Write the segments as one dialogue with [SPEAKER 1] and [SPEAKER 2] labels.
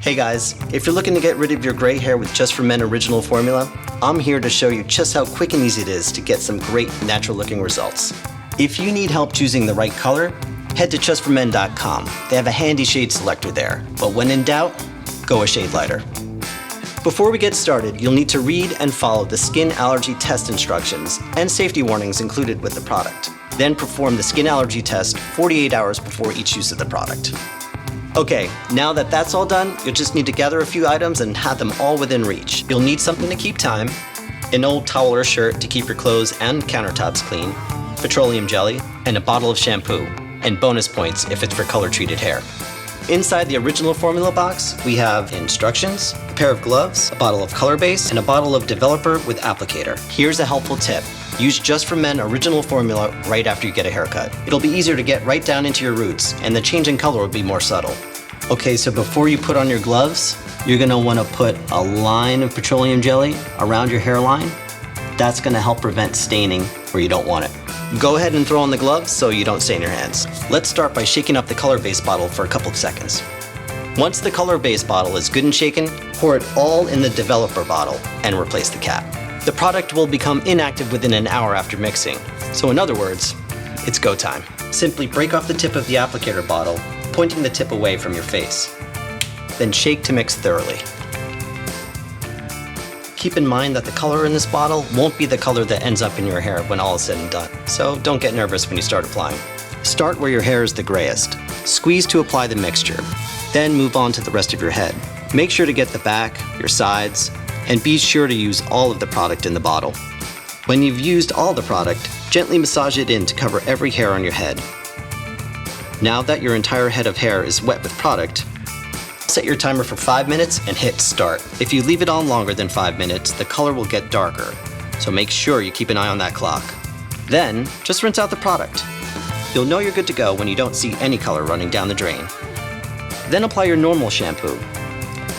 [SPEAKER 1] Hey guys, if you're looking to get rid of your gray hair with Just For Men original formula, I'm here to show you just how quick and easy it is to get some great natural looking results. If you need help choosing the right color, head to justformen.com. They have a handy shade selector there, but when in doubt, go a shade lighter. Before we get started, you'll need to read and follow the skin allergy test instructions and safety warnings included with the product. Then perform the skin allergy test 48 hours before each use of the product. Okay, now that that's all done, you'll just need to gather a few items and have them all within reach. You'll need something to keep time, an old towel or shirt to keep your clothes and countertops clean, petroleum jelly, and a bottle of shampoo, and bonus points if it's for color-treated hair. Inside the original formula box, we have instructions, a pair of gloves, a bottle of color base, and a bottle of developer with applicator. Here's a helpful tip. Use Just For Men original formula right after you get a haircut. It'll be easier to get right down into your roots, and the change in color will be more subtle. Okay, so before you put on your gloves, you're gonna wanna put a line of petroleum jelly around your hairline. That's gonna help prevent staining where you don't want it. Go ahead and throw on the gloves so you don't stain your hands. Let's start by shaking up the color base bottle for a couple of seconds. Once the color base bottle is good and shaken, pour it all in the developer bottle and replace the cap. The product will become inactive within an hour after mixing. So in other words, it's go time. Simply break off the tip of the applicator bottle, pointing the tip away from your face. Then shake to mix thoroughly. Keep in mind that the color in this bottle won't be the color that ends up in your hair when all is said and done. So don't get nervous when you start applying. Start where your hair is the grayest. Squeeze to apply the mixture. Then move on to the rest of your head. Make sure to get the back, your sides, and be sure to use all of the product in the bottle. When you've used all the product, gently massage it in to cover every hair on your head. Now that your entire head of hair is wet with product, set your timer for 5 minutes and hit start. If you leave it on longer than 5 minutes, the color will get darker, so make sure you keep an eye on that clock. Then, just rinse out the product. You'll know you're good to go when you don't see any color running down the drain. Then apply your normal shampoo.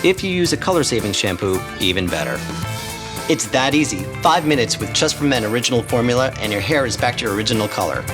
[SPEAKER 1] If you use a color-saving shampoo, even better. It's that easy. 5 minutes with Just For Men original formula and your hair is back to your original color.